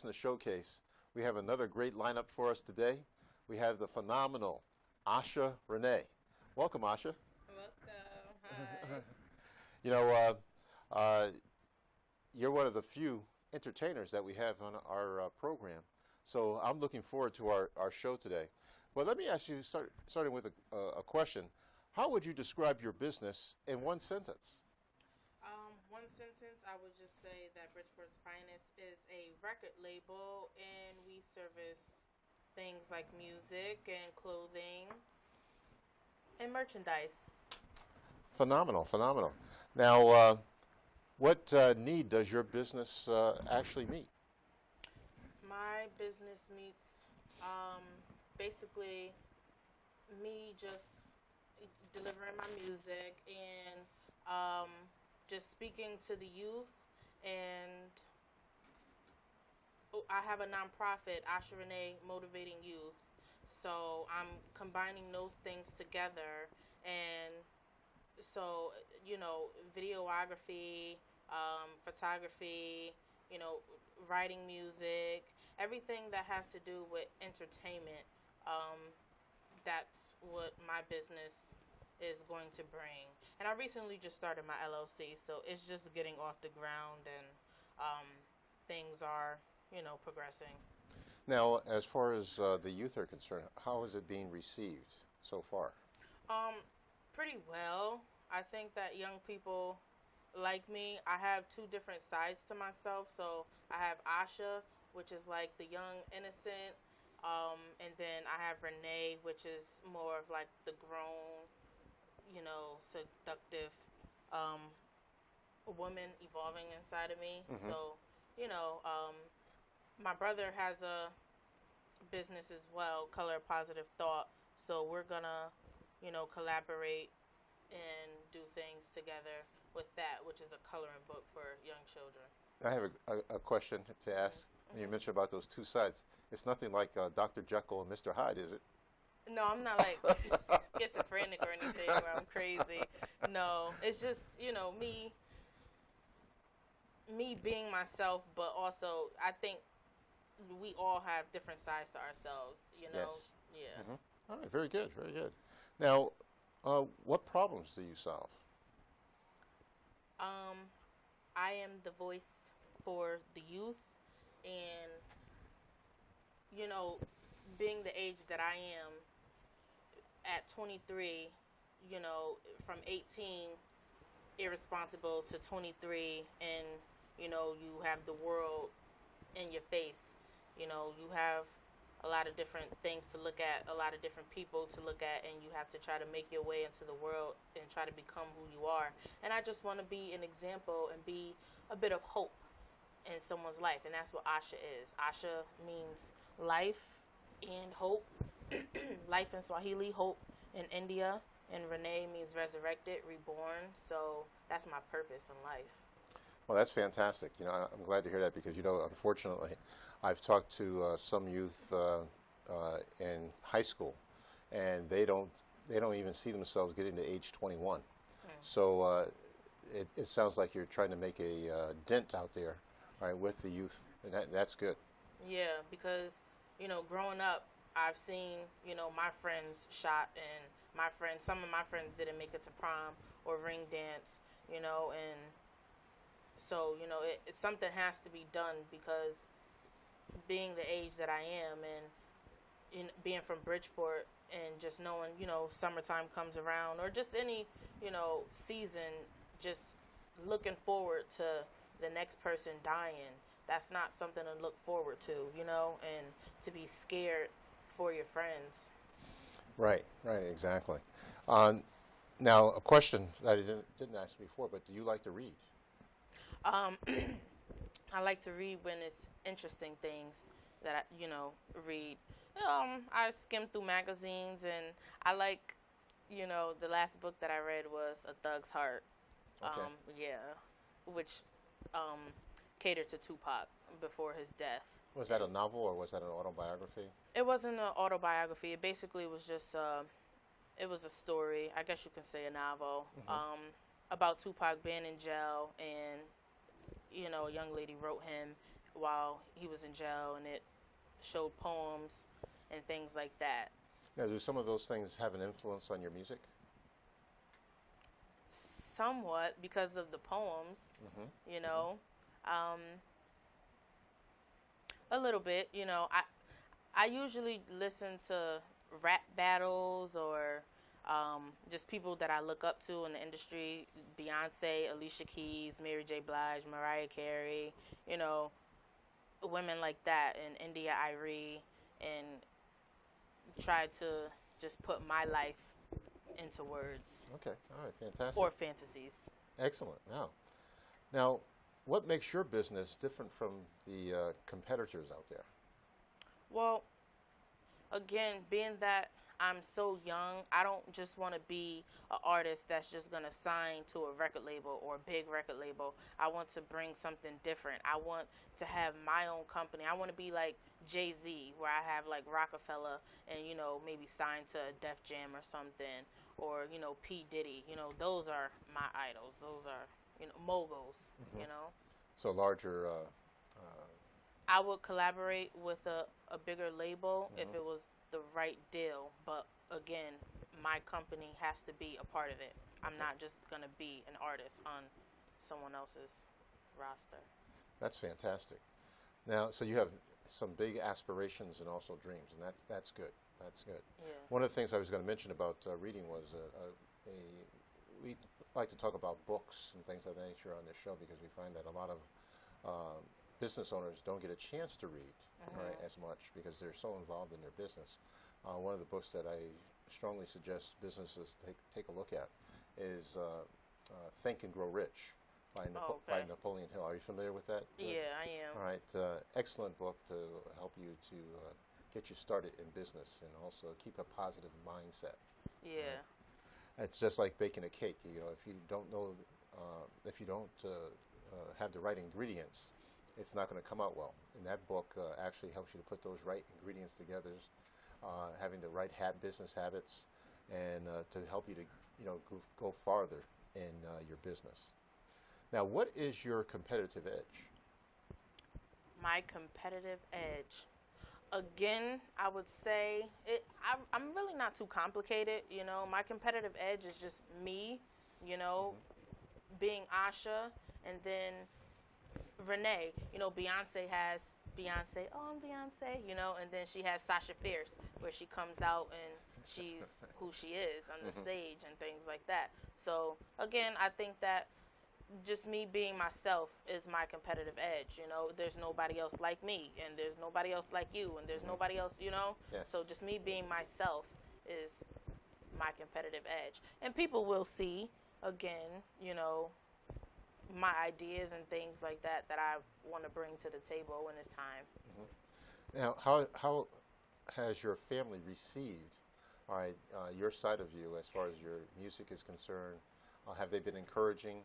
Business Showcase. We have another great lineup for us today. We have the phenomenal Asharanae. Welcome, Asha. Welcome. Hi. You know, you're one of the few entertainers that we have on our program. So I'm looking forward to our show today. Well, let me ask you, starting with a question. How would you describe your business in one sentence? One sentence, I would just say that Bridgeport's Finest is a record label, and we service things like music and clothing and merchandise. Phenomenal, phenomenal. Now, what need does your business actually meet? My business meets basically me just delivering my music and just speaking to the youth. And I have a nonprofit, asharanae, motivating youth. So I'm combining those things together. And so, videography, photography, you know, writing music, everything that has to do with entertainment. Um, that's what my business is going to bring. And I recently just started my LLC, so it's just getting off the ground, and things are, progressing. Now, as far as the youth are concerned, how is it being received so far? Um, Pretty well. I think that young people like me. I have two different sides to myself. So I have Asha, which is like the young, innocent, and then I have Renee, which is more of like the grown, seductive um, woman evolving inside of me. Hmm. So, you know, um, my brother has a business as well, Color Positive Thought. So we're gonna, collaborate and do things together with that, which is a coloring book for young children. I have a question to ask. And you Mm-hmm. mentioned about those two sides. It's nothing like Dr. Jekyll and Mr. Hyde, is it? No, I'm not like schizophrenic or anything where I'm crazy. No, it's just me being myself, but also I think we all have different sides to ourselves. Yes. Yeah. Hmm. All right, very good, very good. Now, what problems do you solve? Um, I am the voice for the youth, and you know, being the age that I am at 23, from 18 irresponsible to 23, and you have the world in your face. You have a lot of different things to look at, a lot of different people to look at, and you have to try to make your way into the world and try to become who you are. And I just want to be an example and be a bit of hope in someone's life, and that's what Asha is. Asha means life and hope. Life in Swahili, hope in India, and Renee means resurrected, reborn. So that's my purpose in life. Well, that's fantastic. I'm glad to hear that because, unfortunately, I've talked to some youth in high school, and they don't even see themselves getting to age 21. Hmm. So it sounds like you're trying to make a dent out there, right, with the youth, and that's good. Yeah, because growing up, I've seen my friends shot, and some of my friends didn't make it to prom or ring dance, and so something has to be done because being the age that I am, and being from Bridgeport, and just knowing summertime comes around, or just any season, just looking forward to the next person dying. That's not something to look forward to, and to be scared for your friends. Right, right, exactly. Um, Now, a question that I didn't ask before, but do you like to read? Um, I like to read when it's interesting things that read. I skim through magazines, and I like, the last book that I read was A Thug's Heart. Okay. Yeah, which um, catered to Tupac before his death. Was that a novel or was that an autobiography? It wasn't an autobiography. It basically was just it was a story. I guess you can say a novel Hmm. about Tupac being in jail, and a young lady wrote him while he was in jail, and it showed poems and things like that. Now, do some of those things have an influence on your music? Somewhat because of the poems, you know. Um, a little bit, you know. I usually listen to rap battles or just people that I look up to in the industry: Beyonce, Alicia Keys, Mary J. Blige, Mariah Carey, you know, women like that, and India Arie, and try to just put my life into words. Okay, all right, fantastic. Or fantasies. Excellent. Now, what makes your business different from the competitors out there? Well, again, being that I'm so young, I don't just want to be an artist that's just going to sign to a record label or a big record label. I want to bring something different. I want to have my own company. I want to be like Jay-Z, where I have like Rockefeller and, you know, maybe sign to Def Jam or something, or, you know, P. Diddy. You know, those are my idols. Those are, you know, moguls, you know. So larger. I would collaborate with a bigger label if it was the right deal. But again, my company has to be a part of it. I'm not just going to be an artist on someone else's roster. That's fantastic. Now, so you have some big aspirations and also dreams, and that's good. That's good. Yeah. One of the things I was going to mention about reading was we like to talk about books and things of that nature on this show because we find that a lot of business owners don't get a chance to read right, as much because they're so involved in their business. One of the books that I strongly suggest businesses take a look at is Think and Grow Rich by Napoleon Hill. Are you familiar with that? Yeah, I am. All right. Excellent book to help you to get you started in business and also keep a positive mindset. Yeah. Right? It's just like baking a cake. You know, if you don't know, if you don't have the right ingredients, it's not going to come out well. And that book actually helps you to put those right ingredients together, having the right business habits, and to help you to, you know, go farther in your business. Now, what is your competitive edge? My competitive edge. Again, I would say I'm really not too complicated. You know, my competitive edge is just me. You know, being Asha, and then Renee. You know, Beyonce has Beyonce. Oh, I'm Beyonce. You know, and then she has Sasha Fierce, where she comes out and she's who she is on the stage and things like that. So again, I think that just me being myself is my competitive edge. You know, there's nobody else like me, and there's nobody else like you, and there's nobody else, you know. Yes. So just me being myself is my competitive edge, and people will see again, you know, my ideas and things like that I want to bring to the table when it's time. Now, how has your family received, all right, your side of you as far as your music is concerned? Have they been encouraging?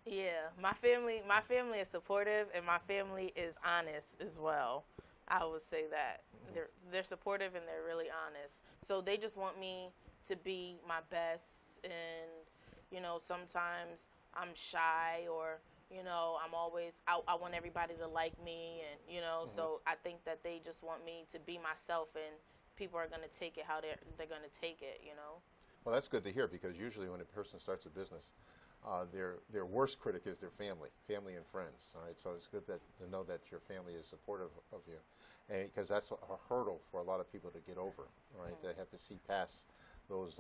Yeah, my family is supportive, and my family is honest as well. I would say that they're supportive and they're really honest. So they just want me to be my best, and you know, sometimes I'm shy, or you know, I want everybody to like me, and you know, so I think that they just want me to be myself, and people are going to take it how they're going to take it, you know. Well, that's good to hear because usually when a person starts a business, their worst critic is their family and friends. All right, so it's good to know that your family is supportive of you, and because that's a hurdle for a lot of people to get over. All right, they have to see past those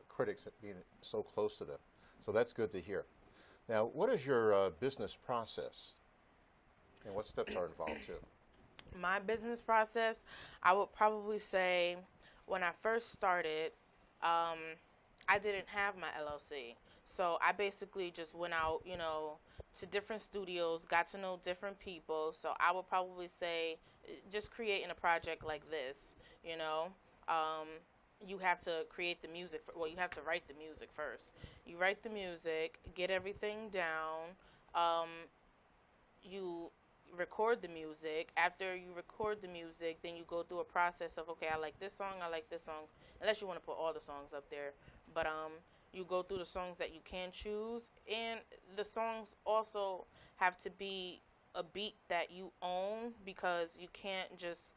critics being so close to them. So that's good to hear. Now, what is your business process, and what steps are involved too? My business process, I would probably say, when I first started, I didn't have my LLC. So I basically just went out, you know, to different studios, got to know different people. So I would probably say just creating a project like this, you know, you have to create the music. Well, you have to write the music first. You write the music, get everything down. You record the music. After you record the music, then you go through a process of, okay, I like this song, unless you want to put all the songs up there. But you go through the songs that you can choose, and the songs also have to be a beat that you own, because you can't just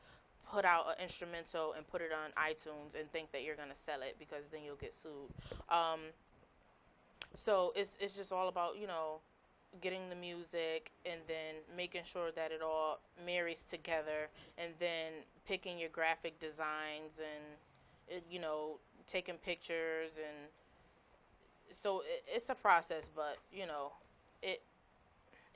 put out an instrumental and put it on iTunes and think that you're gonna sell it, because then you'll get sued. Um, so it's just all about, getting the music and then making sure that it all marries together, and then picking your graphic designs and taking pictures. And so it's a process, but it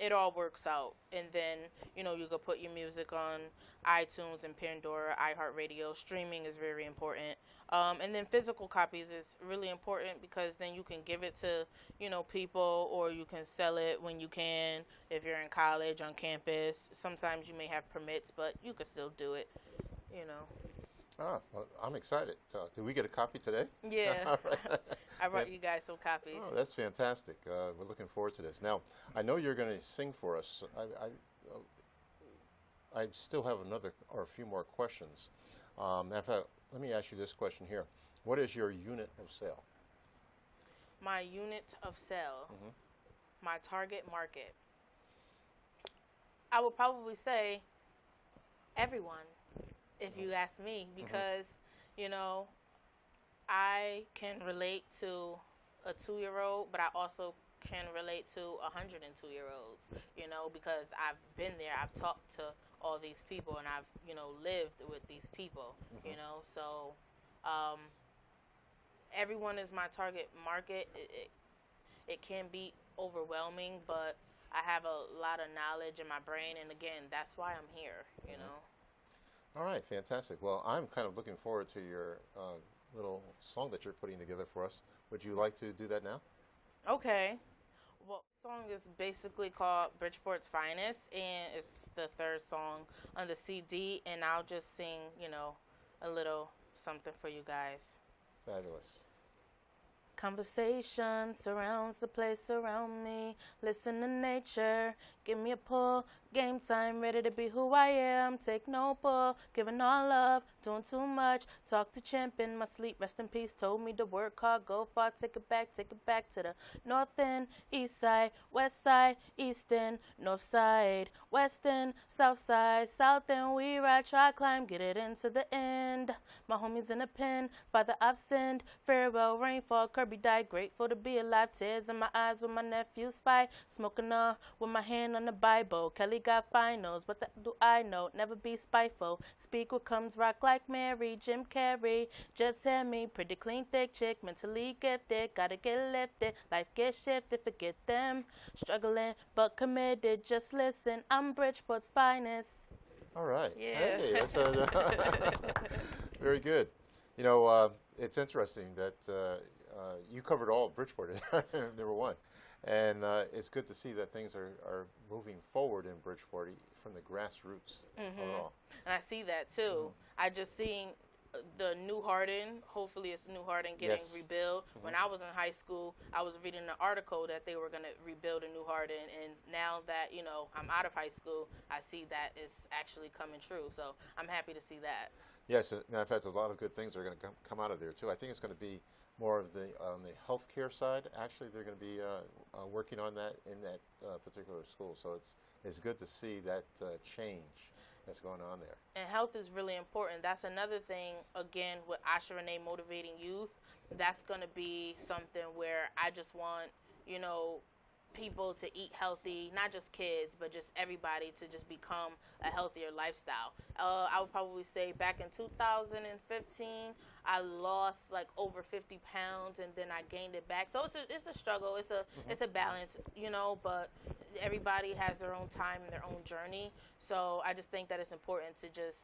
it all works out. And then you could put your music on iTunes and Pandora, iHeartRadio. Streaming is very important. And then physical copies is really important, because then you can give it to people, or you can sell it when you can, if you're in college on campus. Sometimes you may have permits, but you can still do it. you know Well, I'm excited. Did we get a copy today? yeah. All right. I brought you guys some copies. Oh, that's fantastic. We're looking forward to this. Now, I know you're going to sing for us. I still have another or a few more questions. In fact, let me ask you this question here. What is your unit of sale? My unit of sale, my target market, I would probably say everyone, if you ask me, because I can relate to a 2-year-old, but I also can relate to 102-year-olds, because I've been there. I've talked to all these people, and I've, lived with these people, So everyone is my target market. It can be overwhelming, but I have a lot of knowledge in my brain, and again, that's why I'm here. All right, fantastic. Well, I'm kind of looking forward to your little song that you're putting together for us. Would you like to do that now? Okay. Well, the song is basically called Bridgeport's Finest, and it's the third song on the CD, and I'll just sing, a little something for you guys. Fabulous. Conversation surrounds the place around me. Listen to nature, give me a pull. Game time, ready to be who I am. Take no bull, giving all love, doing too much. Talk to champ in my sleep, rest in peace. Told me to work hard, go far, take it back to the north end, east side, west side, eastern, north side, western, south side, south end. We ride, try, climb, get it into the end. My homies in a pen, Father I've sinned. Farewell, rainfall, Kirby died, grateful to be alive. Tears in my eyes when my nephews fight. Smoking with my hand on the Bible. Kelly got finals, what do I know? Never be spiteful. Speak what comes, rock like Mary, Jim Carrey. Just tell me, pretty clean, thick chick, mentally gifted. Gotta get lifted, life gets shifted, forget them. Struggling but committed, just listen. I'm Bridgeport's finest. All right. Yeah. Hey, that's very good. It's interesting that you covered all of Bridgeport, number one. And it's good to see that things are moving forward in Bridgeport from the grassroots. Overall. And I see that too. I just seen the New Hardin. Hopefully, it's New Hardin getting rebuilt. When I was in high school, I was reading an article that they were going to rebuild a New Hardin, and now that I'm out of high school, I see that it's actually coming true. So I'm happy to see that. Yes, matter of fact, a lot of good things are going to come out of there too. I think it's going to be more of the on the healthcare side. Actually, they're going to be working on that in that particular school. So it's good to see that change that's going on there. And health is really important. That's another thing, again, with asharanae motivating youth. That's going to be something where I just want, people to eat healthy, not just kids, but just everybody to just become a healthier lifestyle. I would probably say back in 2015, I lost like over 50 pounds, and then I gained it back. So it's a struggle. It's a balance, but everybody has their own time and their own journey. So I just think that it's important to just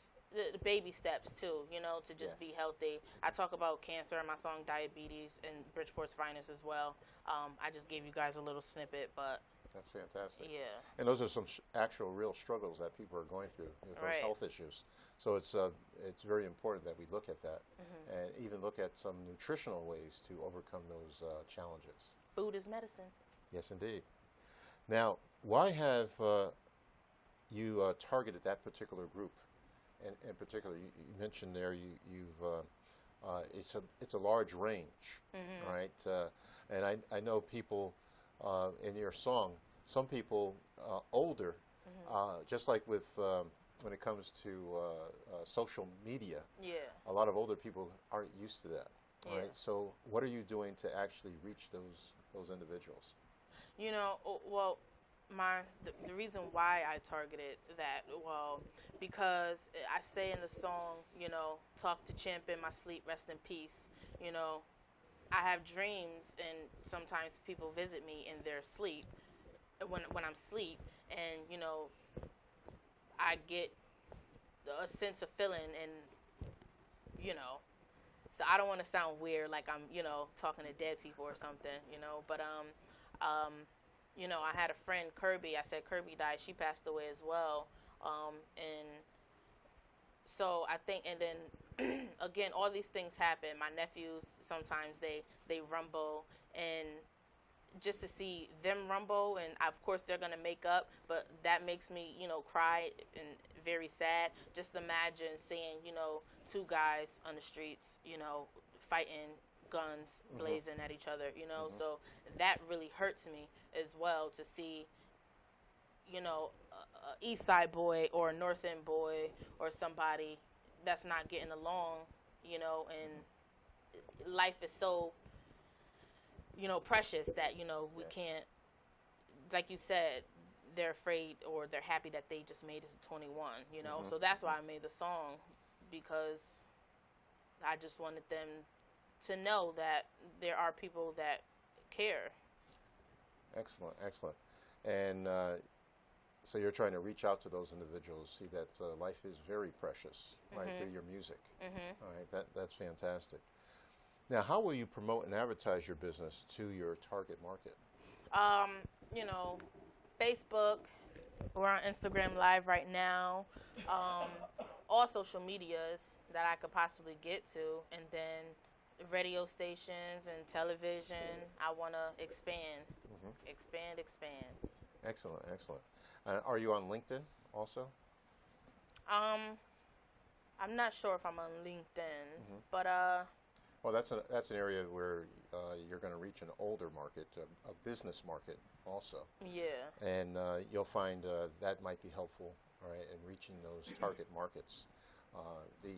the baby steps too, to just be healthy. I talk about cancer in my song Diabetes and Bridgeport's Finest as well. I just gave you guys a little snippet, but that's fantastic. Yeah. And those are some actual real struggles that people are going through with those health issues. So it's very important that we look at that and even look at some nutritional ways to overcome those challenges. Food is medicine. Yes, indeed. Now, why have you targeted that particular group? And in particular, you mentioned there it's a large range, right? And I know people in your song, some people older Just like with when it comes to social media, Yeah. a lot of older people aren't used to that. Yeah. Right. So, what are you doing to actually reach those individuals? You know, well, the reason why I targeted that, well, because I say in the song, talk to Champ in my sleep, rest in peace. You know, I have dreams, and sometimes people visit me in their sleep when I'm asleep, and I get a sense of feeling, and you know, so I don't want to sound weird, like I'm talking to dead people or something, but um, I had a friend, Kirby. I said Kirby died. She passed away as well. And so I think, and then again, all these things happen. My nephews, sometimes they rumble, and just to see them rumble, and of course they're gonna make up, but that makes me cry and very sad. Just imagine seeing two guys on the streets, fighting, guns blazing at each other, so that really hurts me as well, to see a East Side boy or a North End boy or somebody that's not getting along, and life is so precious that we Yes. can't, like you said, they're afraid or they're happy that they just made it to 21, so that's why I made the song, because I just wanted them to know that there are people that care. Excellent, excellent. And so you're trying to reach out to those individuals, see that life is very precious, right, through your music. All right, that's fantastic. Now, how will you promote and advertise your business to your target market? um Facebook. We're on Instagram Live right now. um all social medias that I could possibly get to, and then radio stations and television. I want to expand, expand. Excellent, excellent. Are you on LinkedIn also? Um, I'm not sure if I'm on LinkedIn, but Well, that's an area where you're going to reach an older market, a business market also, yeah, and you'll find that might be helpful, all right, in reaching those target markets, the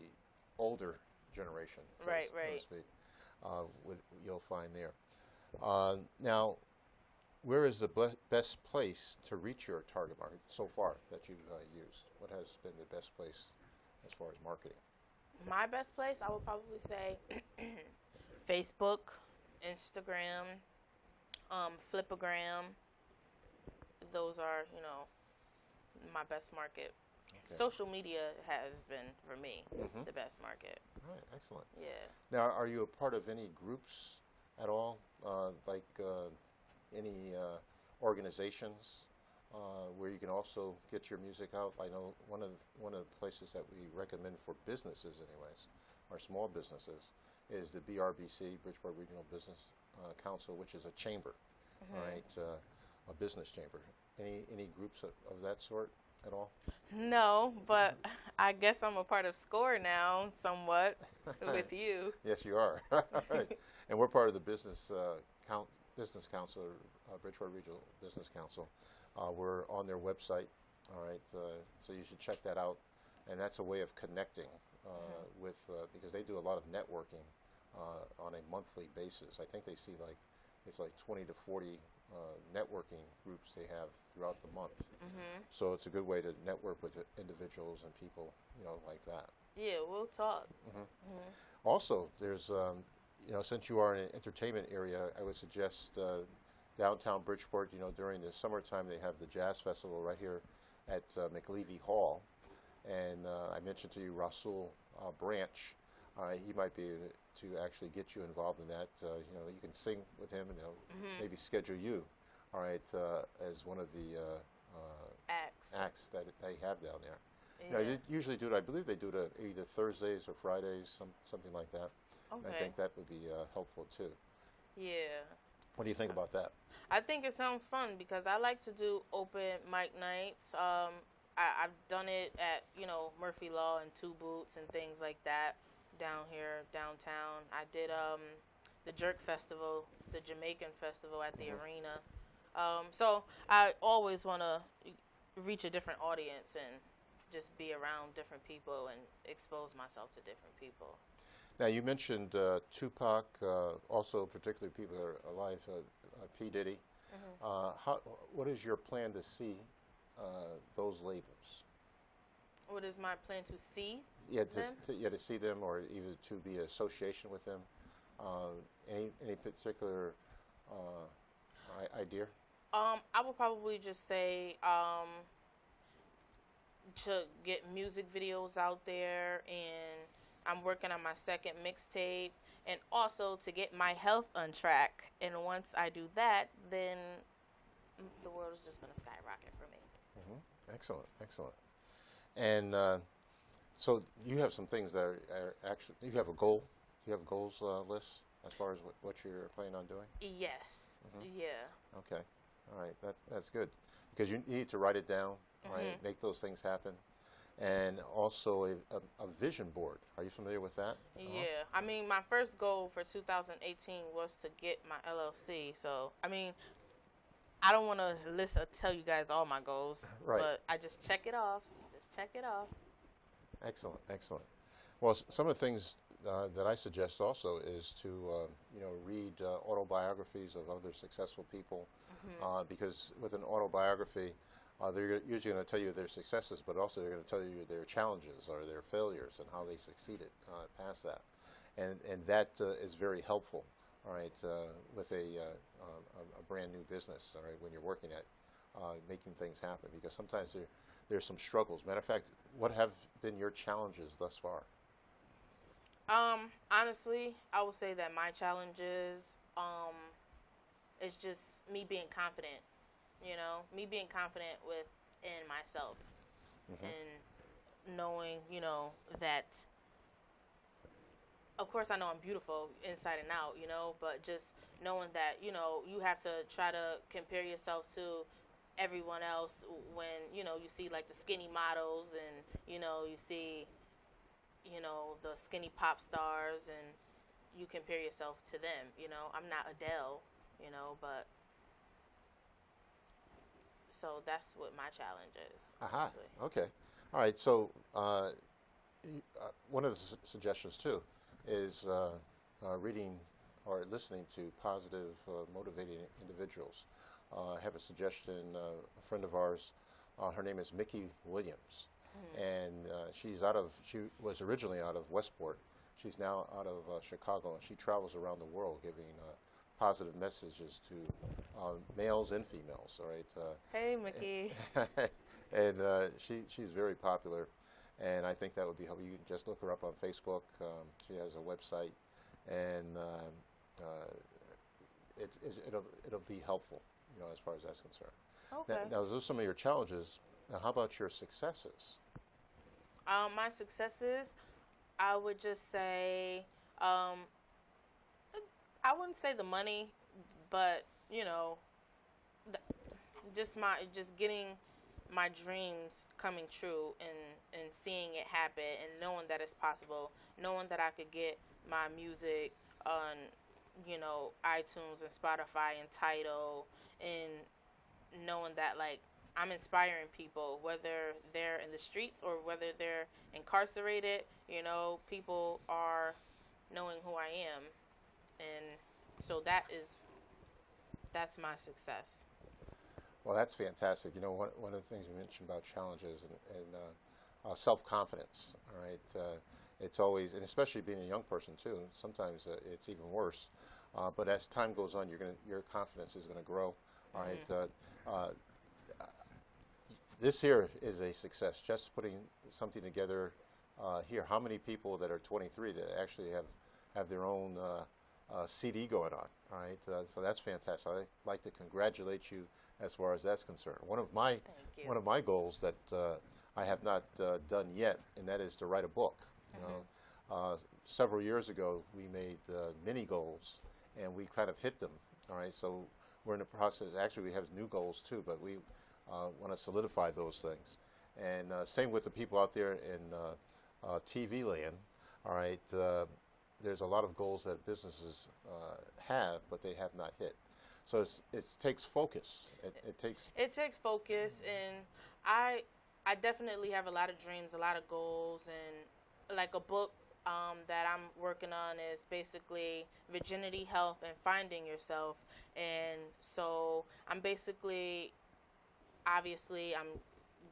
older generation, right, so right. to speak. You'll find there. Now, where is the best place to reach your target market so far that you've used? What has been the best place as far as marketing? My best place, I would probably say Facebook, Instagram, Flipagram. Those are, my best market. Okay. Social media has been, for me, the best market. All right, excellent. Yeah. Now, are you a part of any groups at all, like any organizations where you can also get your music out? I know one of the places that we recommend for businesses, anyways, or small businesses, is the BRBC, Bridgeport Regional Business Council, which is a chamber, all right, a business chamber. Any groups of that sort at all? No, but I guess I'm a part of SCORE now, somewhat, with you. Yes, you are. Right. And we're part of the Business Council, Bridgeport Regional Business Council. We're on their website, all right, so you should check that out. And that's a way of connecting with, because they do a lot of networking on a monthly basis. I think they see it's like 20 to 40 networking groups they have throughout the month. So it's a good way to network with individuals and people, like that. Yeah, we'll talk. Also, there's, since you are in an entertainment area, I would suggest downtown Bridgeport, during the summertime, they have the Jazz Festival right here at McLevy Hall. And I mentioned to you Rasul Branch. He might be able to actually get you involved in that. You can sing with him, and maybe schedule you, all right, as one of the acts that they have down there. Yeah. They usually do it. I believe they do it either Thursdays or Fridays, something like that. Okay. I think that would be helpful too. Yeah. What do you think about that? I think it sounds fun, because I like to do open mic nights. I've done it at, Murphy Law and Two Boots and things like that down here, downtown. I did the Jerk Festival, the Jamaican Festival at the arena. So I always want to reach a different audience and just be around different people and expose myself to different people. Now, you mentioned Tupac, also particularly people that are alive, P. Diddy. What is your plan to see those labels? What is my plan to see Yeah, them? To see them, or even to be in association with them. Any particular idea? I would probably just say to get music videos out there, and I'm working on my second mixtape, and also to get my health on track. And once I do that, then the world is just going to skyrocket for me. Excellent, excellent. And so you have some things that are actually, you have a goal? You have a goals list as far as what you're planning on doing? Yes. Yeah. Okay. All right. That's good, because you need to write it down, right? Make those things happen. And also a vision board. Are you familiar with that? Yeah. I mean, my first goal for 2018 was to get my LLC. So, I mean, I don't want to tell you guys all my goals, Right. but I just check it off. Just check it off. Excellent, excellent. Well, some of the things that I suggest also is to read autobiographies of other successful people, because with an autobiography, they're usually going to tell you their successes, but also they're going to tell you their challenges or their failures and how they succeeded past that, and that is very helpful. All right, with a brand new business. All right, when you're working at making things happen, because sometimes there's some struggles. Matter of fact, what have been your challenges thus far? Honestly, I would say that my challenges is just me being confident. Me being confident within myself, and knowing, that. Of course, I know I'm beautiful inside and out, but just knowing that, you have to try to compare yourself to everyone else when, you see like the skinny models, and, you see, the skinny pop stars, and you compare yourself to them. I'm not Adele, but so that's what my challenge is. Aha. Honestly. Okay. All right. So one of the suggestions too is reading or listening to positive, motivating individuals. I have a suggestion. A friend of ours, her name is Mickey Williams, and she was originally out of Westport. She's now out of Chicago, and she travels around the world giving positive messages to males and females. All right. Hey, Mickey. And she's very popular. And I think that would be helpful. You can just look her up on Facebook. She has a website, and it'll be helpful, as far as that's concerned. Okay. Now, those are some of your challenges. Now, how about your successes? My successes, I would just say, I wouldn't say the money, but just getting my dreams coming true, and seeing it happen, and knowing that it's possible, knowing that I could get my music on, iTunes and Spotify and Tidal, and knowing that, like, I'm inspiring people, whether they're in the streets or whether they're incarcerated. People are knowing who I am, and so that's my success. Well, that's fantastic. One of the things you mentioned about challenges and self-confidence. All right, it's always, and especially being a young person too. Sometimes it's even worse. But as time goes on, your confidence is going to grow. All right. This here is a success. Just putting something together here. How many people that are 23 that actually have their own CD going on? All right. So that's fantastic. I'd like to congratulate you as far as that's concerned. One of my goals that I have not done yet, and that is to write a book. Several years ago, we made mini goals, and we kind of hit them. All right, so we're in the process. Actually, we have new goals too, but we want to solidify those things. And same with the people out there in TV land. All right, there's a lot of goals that businesses have, but they have not hit. So it takes focus. It takes focus, and I I definitely have a lot of dreams, a lot of goals, and like a book that I'm working on is basically virginity, health, and finding yourself. And so I'm basically, obviously, I'm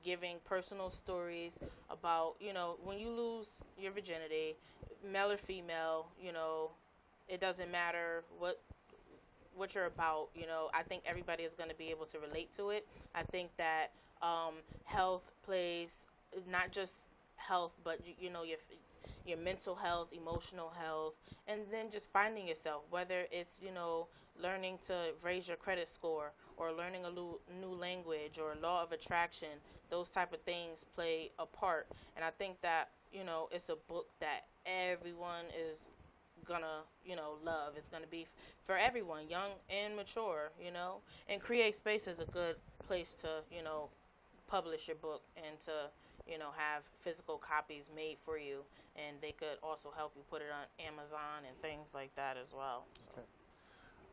giving personal stories about, when you lose your virginity, male or female, it doesn't matter what you're about. I think everybody is going to be able to relate to it. I think that health plays not just health, but your mental health, emotional health, and then just finding yourself. Whether it's learning to raise your credit score, or learning a new language, or law of attraction. Those type of things play a part, and I think that it's a book that everyone is gonna love. It's gonna be for everyone, young and mature. And Create Space is a good place to publish your book, and to have physical copies made for you, and they could also help you put it on Amazon and things like that as well. So. Okay.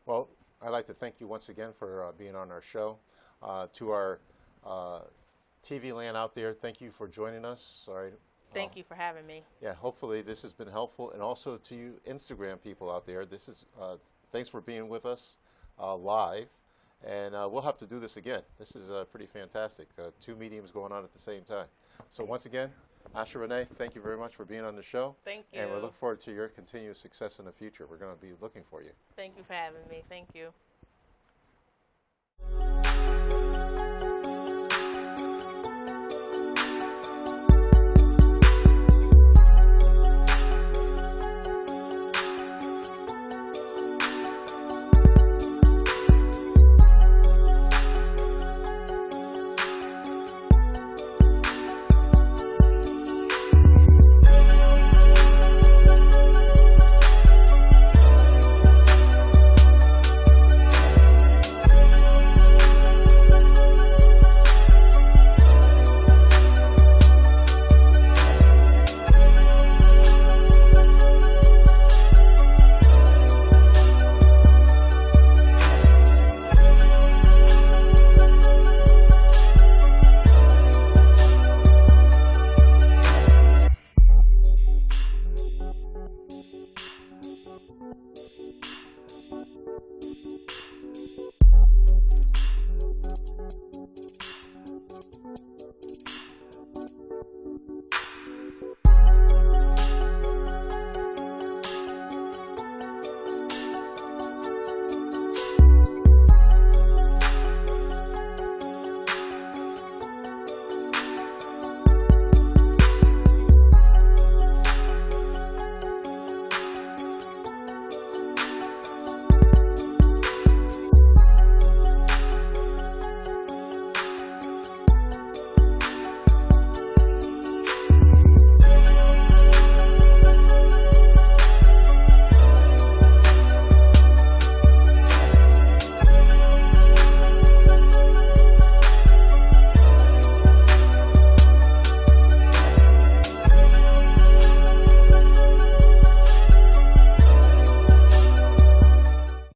Well, I'd like to thank you once again for being on our show. To our TV land out there, thank you for joining us. Sorry. Thank you for having me. Yeah, hopefully this has been helpful, and also to you Instagram people out there. This is thanks for being with us live, and we'll have to do this again. This is pretty fantastic. Two mediums going on at the same time. So once again, asharanae, thank you very much for being on the show. Thank you. And we look forward to your continued success in the future. We're going to be looking for you. Thank you for having me. Thank you.